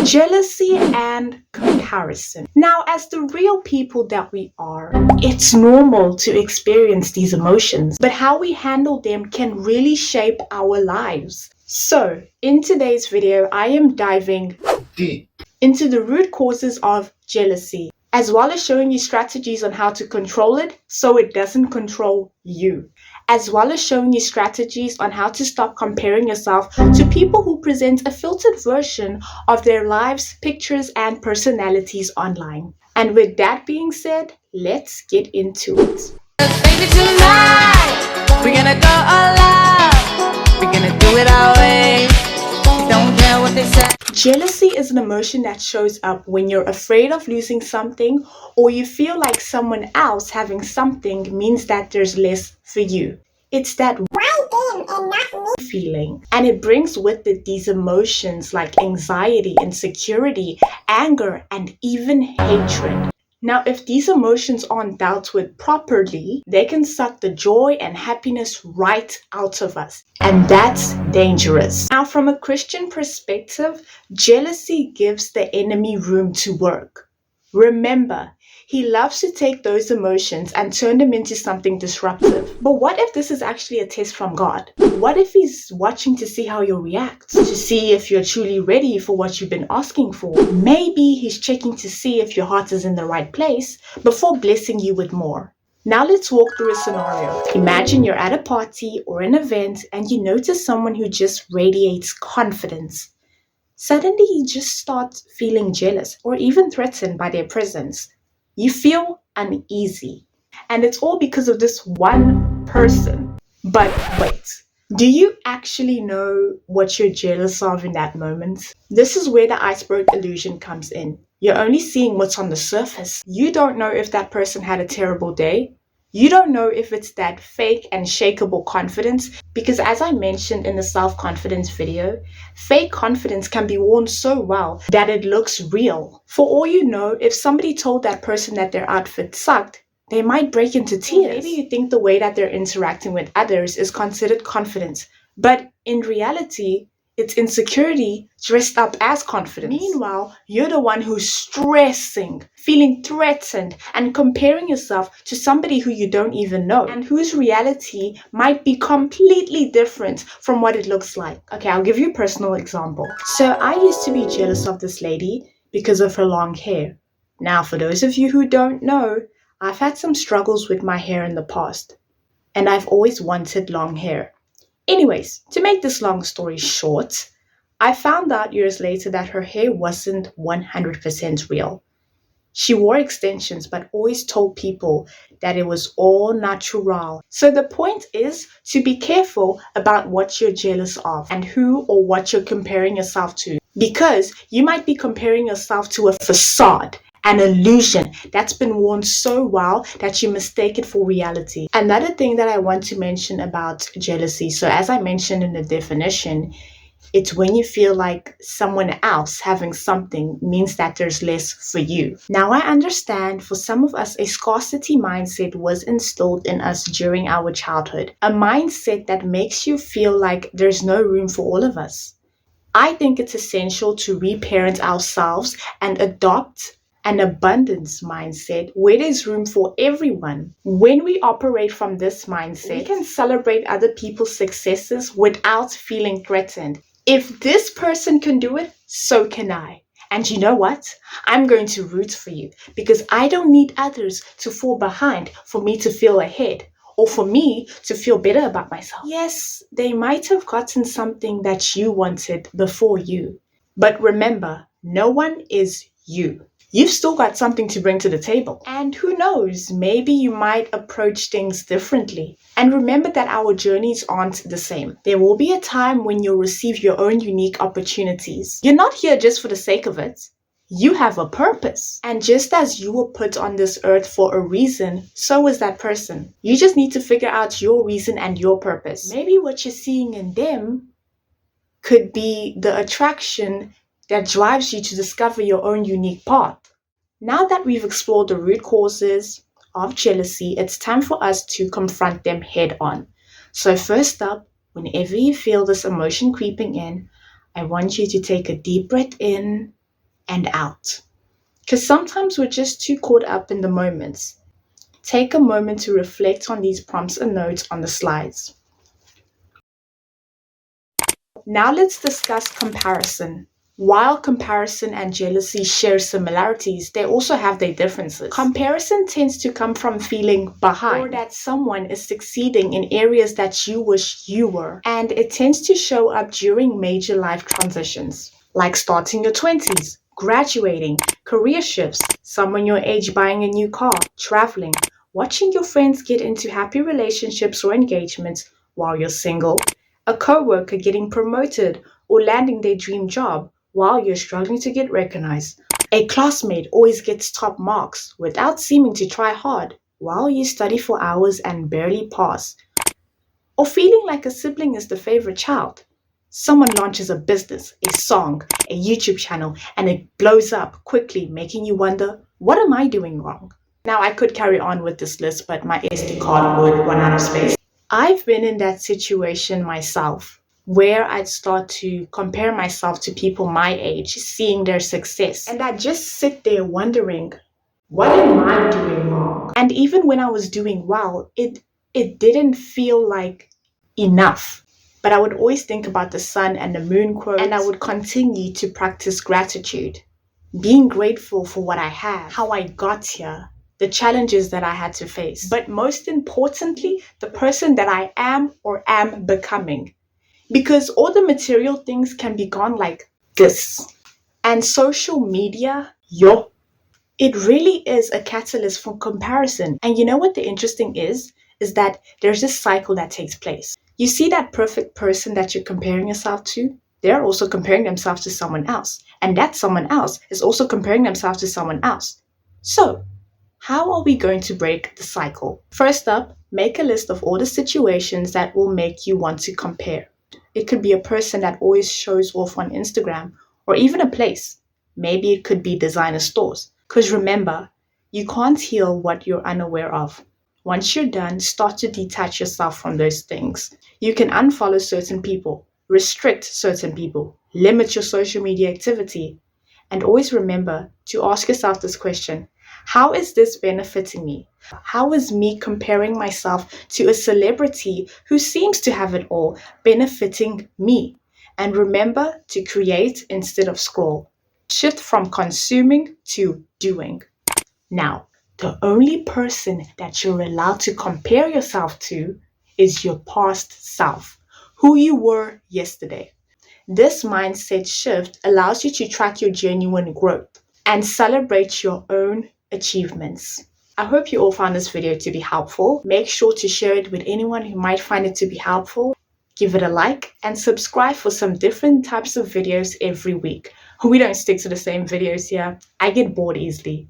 Jealousy and comparison. Now, as the real people that we are, it's normal to experience these emotions, but how we handle them can really shape our lives. So, in today's video, I am diving deep into the root causes of jealousy, as well as showing you strategies on how to control it so it doesn't control you, as well as showing you strategies on how to stop comparing yourself to people who present a filtered version of their lives, pictures, and personalities online. And with that being said, let's get into it. Baby, tonight we're gonna go all out. We're gonna do it our way. Don't care what they say. Jealousy is an emotion that shows up when you're afraid of losing something, or you feel like someone else having something means that there's less for you. It's that why them and not me feeling, and it brings with it these emotions like anxiety, insecurity, anger, and even hatred. Now, if these emotions aren't dealt with properly, they can suck the joy and happiness right out of us. And that's dangerous. Now, from a Christian perspective, jealousy gives the enemy room to work. Remember, he loves to take those emotions and turn them into something disruptive. But what if this is actually a test from God? What if he's watching to see how you'll react? To see if you're truly ready for what you've been asking for? Maybe he's checking to see if your heart is in the right place before blessing you with more. Now let's walk through a scenario. Imagine you're at a party or an event and you notice someone who just radiates confidence. Suddenly you just start feeling jealous or even threatened by their presence. You feel uneasy. And it's all because of this one person. But wait, do you actually know what you're jealous of in that moment? This is where the iceberg illusion comes in. You're only seeing what's on the surface. You don't know if that person had a terrible day. You don't know if it's that fake and shakeable confidence, because as I mentioned in the self-confidence video, fake confidence can be worn so well that it looks real. For all you know, if somebody told that person that their outfit sucked, they might break into tears. Maybe you think the way that they're interacting with others is considered confidence, but in reality, it's insecurity dressed up as confidence. Meanwhile, you're the one who's stressing, feeling threatened, and comparing yourself to somebody who you don't even know and whose reality might be completely different from what it looks like. Okay, I'll give you a personal example. So I used to be jealous of this lady because of her long hair. Now, for those of you who don't know, I've had some struggles with my hair in the past, and I've always wanted long hair. Anyways, to make this long story short, I found out years later that her hair wasn't 100% real. She wore extensions but always told people that it was all natural. So the point is to be careful about what you're jealous of and who or what you're comparing yourself to, because you might be comparing yourself to a facade, an illusion that's been worn so well that you mistake it for reality. Another thing that I want to mention about jealousy, so as I mentioned in the definition, it's when you feel like someone else having something means that there's less for you. Now I understand for some of us a scarcity mindset was instilled in us during our childhood, a mindset that makes you feel like there's no room for all of us. I think it's essential to reparent ourselves and adopt an abundance mindset where there's room for everyone. When we operate from this mindset, we can celebrate other people's successes without feeling threatened. If this person can do it, so can I. And you know what? I'm going to root for you because I don't need others to fall behind for me to feel ahead or for me to feel better about myself. Yes, they might have gotten something that you wanted before you. But remember, no one is you. You've still got something to bring to the table. And who knows, maybe you might approach things differently. And remember that our journeys aren't the same. There will be a time when you'll receive your own unique opportunities. You're not here just for the sake of it. You have a purpose. And just as you were put on this earth for a reason, so is that person. You just need to figure out your reason and your purpose. Maybe what you're seeing in them could be the attraction that drives you to discover your own unique path. Now that we've explored the root causes of jealousy, it's time for us to confront them head on. So first up, whenever you feel this emotion creeping in, I want you to take a deep breath in and out. Because sometimes we're just too caught up in the moments. Take a moment to reflect on these prompts and notes on the slides. Now let's discuss comparison. While comparison and jealousy share similarities, they also have their differences. Comparison tends to come from feeling behind, or that someone is succeeding in areas that you wish you were, and it tends to show up during major life transitions, like starting your 20s, graduating, career shifts, someone your age buying a new car, traveling, watching your friends get into happy relationships or engagements while you're single, a coworker getting promoted or landing their dream job while you're struggling to get recognized. A classmate always gets top marks without seeming to try hard while you study for hours and barely pass. Or feeling like a sibling is the favorite child. Someone launches a business, a song, a YouTube channel, and it blows up quickly, making you wonder, what am I doing wrong? Now, I could carry on with this list, but my SD card would run out of space. I've been in that situation myself, where I'd start to compare myself to people my age, seeing their success. And I'd just sit there wondering, what am I doing wrong? And even when I was doing well, it didn't feel like enough. But I would always think about the sun and the moon quote, and I would continue to practice gratitude, being grateful for what I have, how I got here, the challenges that I had to face, but most importantly, the person that I am or am becoming. Because all the material things can be gone like this. And social media, yo, it really is a catalyst for comparison. And you know what the interesting is that there's this cycle that takes place. You see that perfect person that you're comparing yourself to? They're also comparing themselves to someone else. And that someone else is also comparing themselves to someone else. So, how are we going to break the cycle? First up, make a list of all the situations that will make you want to compare. It could be a person that always shows off on Instagram, or even a place. Maybe it could be designer stores. Because remember, you can't heal what you're unaware of. Once you're done, start to detach yourself from those things. You can unfollow certain people, restrict certain people, limit your social media activity, and always remember to ask yourself this question: how is this benefiting me? How is me comparing myself to a celebrity who seems to have it all benefiting me? And remember to create instead of scroll. Shift from consuming to doing. Now, the only person that you're allowed to compare yourself to is your past self, who you were yesterday. This mindset shift allows you to track your genuine growth and celebrate your own achievements. I hope you all found this video to be helpful. Make sure to share it with anyone who might find it to be helpful. Give it a like and subscribe for some different types of videos every week. We don't stick to the same videos here. I get bored easily.